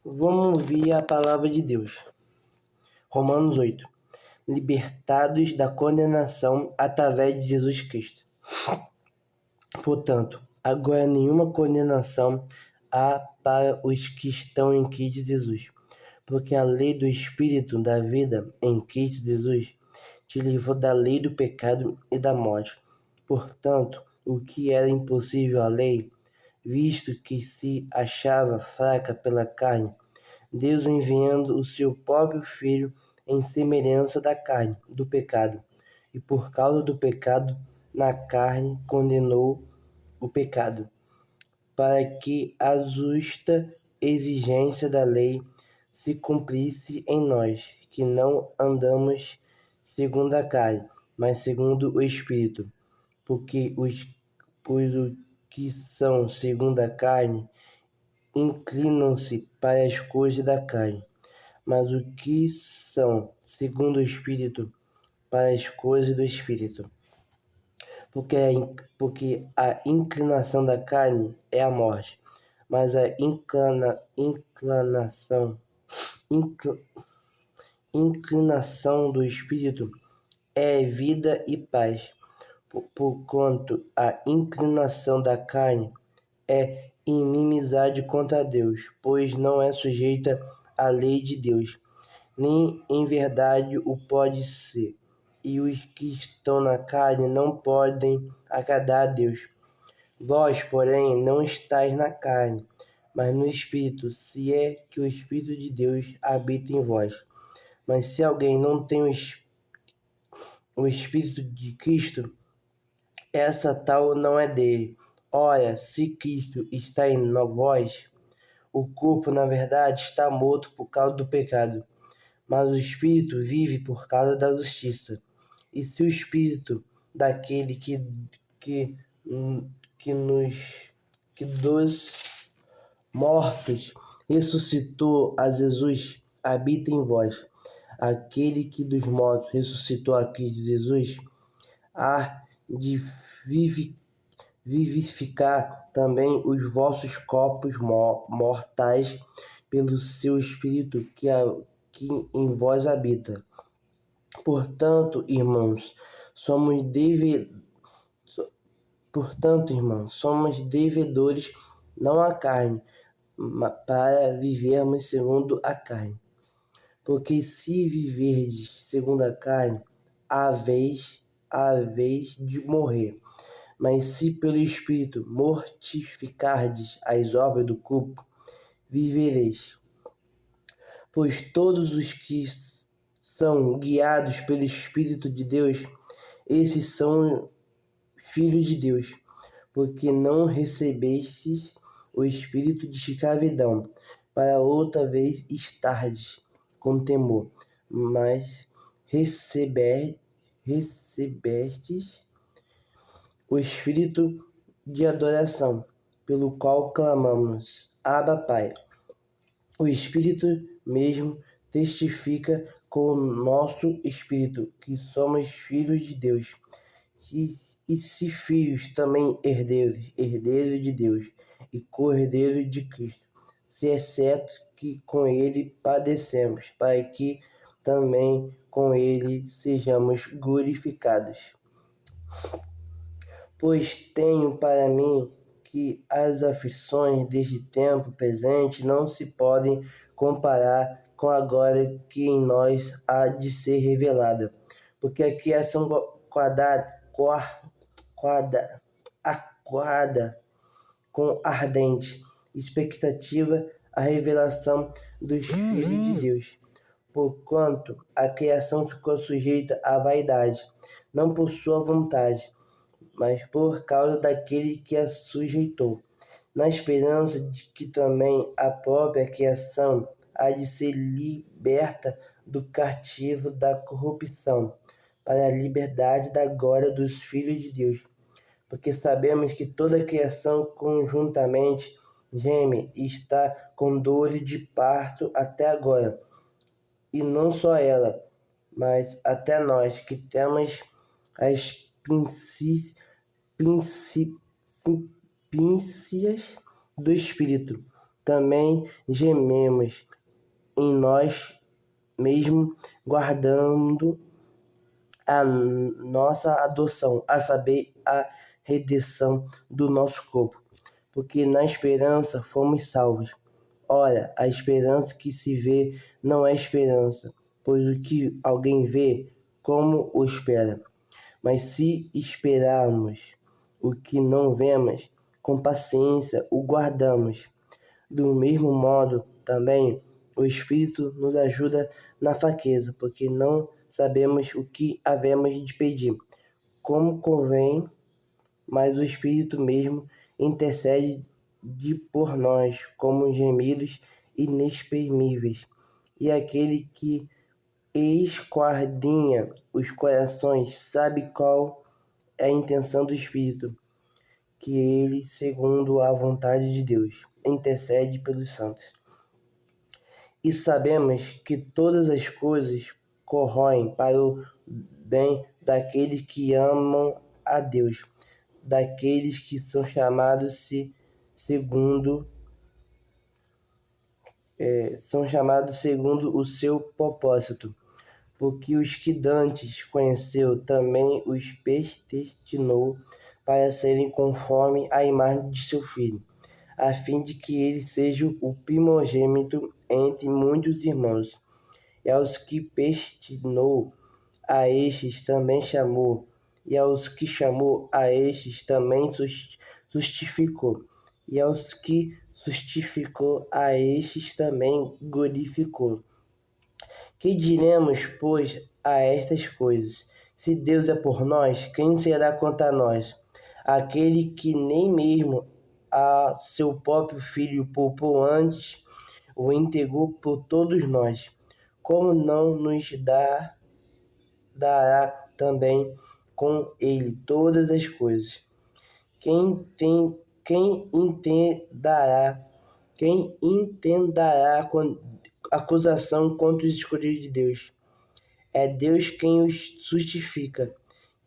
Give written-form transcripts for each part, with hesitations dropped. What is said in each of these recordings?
Vamos ouvir a palavra de Deus. Romanos 8. Libertados da condenação através de Jesus Cristo. Portanto, agora nenhuma condenação há para os que estão em Cristo Jesus, porque a lei do Espírito da vida em Cristo Jesus te livrou da lei do pecado e da morte. Portanto, o que era impossível à lei, visto que se achava fraca pela carne, Deus enviando o seu próprio Filho em semelhança da carne, do pecado, e por causa do pecado na carne condenou o pecado, para que a justa exigência da lei se cumprisse em nós, que não andamos segundo a carne, mas segundo o Espírito, pois os que são segundo a carne inclinam-se para as coisas da carne, mas os que são segundo o Espírito, para as coisas do Espírito. Porque a inclinação da carne é a morte, mas a inclinação do Espírito é vida e paz, porquanto a inclinação da carne é inimizade contra Deus, pois não é sujeita à lei de Deus, nem em verdade o pode ser. E os que estão na carne não podem agradar a Deus. Vós, porém, não estáis na carne, mas no Espírito, se é que o Espírito de Deus habita em vós. Mas se alguém não tem o Espírito de Cristo, essa tal não é dele. Ora, se Cristo está em vós, o corpo, na verdade, está morto por causa do pecado, mas o Espírito vive por causa da justiça. E se o Espírito daquele que dos mortos ressuscitou a Jesus habita em vós, aquele que dos mortos ressuscitou a Cristo Jesus, há de vivificar também os vossos corpos mortais pelo seu Espírito que em vós habita. Portanto, irmãos, somos devedores não à carne, para vivermos segundo a carne. Porque se viverdes segundo a carne, há vez de morrer. Mas se pelo Espírito mortificardes as obras do corpo, vivereis. Pois todos os que são guiados pelo Espírito de Deus, esses são filhos de Deus, porque não recebestes o espírito de escravidão, para outra vez estardes com temor, mas recebestes o espírito de adoração, pelo qual clamamos, Abba, Pai. O Espírito mesmo testifica com o nosso espírito que somos filhos de Deus. E se filhos, também herdeiros de Deus e co-herdeiros de Cristo, se é certo que com ele padecemos, para que também com ele sejamos glorificados. Pois tenho para mim que as aflições deste tempo presente não se podem comparar com a glória que em nós há de ser revelada. Porque a criação aguarda com ardente expectativa a revelação dos filhos de Deus. Porquanto a criação ficou sujeita à vaidade, não por sua vontade, mas por causa daquele que a sujeitou, na esperança de que também a própria criação há de ser liberta do cativo da corrupção, para a liberdade da glória dos filhos de Deus. Porque sabemos que toda a criação conjuntamente geme e está com dores de parto até agora. E não só ela, mas até nós que temos as príncias do Espírito. também gememos em nós mesmo, guardando a nossa adoção, a saber, a redenção do nosso corpo, porque na esperança fomos salvos. Ora, a esperança que se vê não é esperança, pois o que alguém vê, como o espera? Mas se esperarmos o que não vemos, com paciência o guardamos. Do mesmo modo, também, o Espírito nos ajuda na fraqueza, porque não sabemos o que havemos de pedir, como convém, mas o Espírito mesmo intercede por nós como gemidos inexprimíveis. E aquele que esquadrinha os corações sabe qual é a intenção do Espírito, que ele, segundo a vontade de Deus, intercede pelos santos. E sabemos que todas as coisas corroem para o bem daqueles que amam a Deus, daqueles que são chamados segundo o seu propósito. Porque os que dantes conheceu, também os predestinou para serem conforme a imagem de seu Filho, a fim de que ele seja o primogênito entre muitos irmãos. E aos que predestinou, a estes também chamou, e aos que chamou, a estes também justificou, e aos que justificou, a estes também glorificou. Que diremos, pois, a estas coisas? Se Deus é por nós, quem será contra nós? Aquele que nem mesmo a seu próprio Filho poupou, antes o entregou por todos nós, como não nos dará também com ele todas as coisas? Quem intentará acusação contra os escolhidos de Deus? É Deus quem os justifica.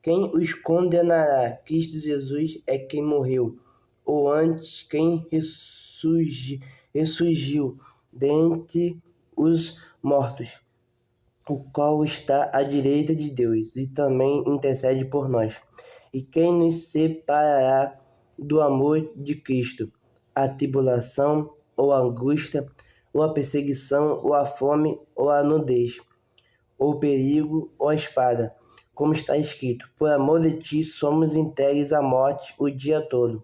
Quem os condenará? Cristo Jesus é quem morreu, ou antes, quem ressurgiu dentre os mortos, o qual está à direita de Deus e também intercede por nós. E quem nos separará do amor de Cristo? A tribulação, ou a angústia, ou a perseguição, ou a fome, ou a nudez, ou o perigo, ou a espada? Como está escrito: por amor de ti somos entregues à morte o dia todo.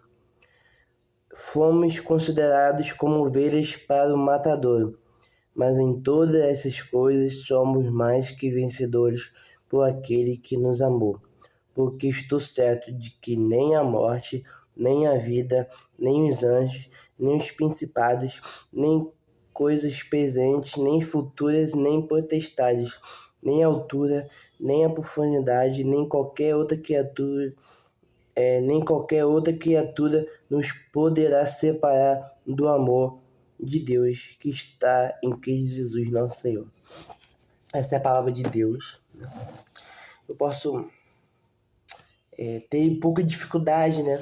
Fomos considerados como ovelhas para o matadouro. Mas em todas essas coisas somos mais que vencedores por aquele que nos amou. Porque estou certo de que nem a morte, nem a vida, nem os anjos, nem os principados, nem coisas presentes, nem futuras, nem potestades, nem a altura, nem a profundidade, nem qualquer outra criatura nos poderá separar do amor de Deus que está em Cristo Jesus, nosso Senhor. Essa é a palavra de Deus. Eu posso ter um pouco de dificuldade, né?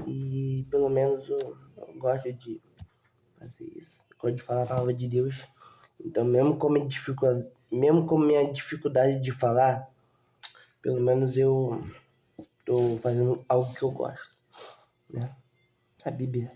E pelo menos eu gosto de fazer isso. Eu gosto de falar a palavra de Deus. Então, mesmo com minha dificuldade de falar, pelo menos eu estou fazendo algo que eu gosto, né? A Bíblia.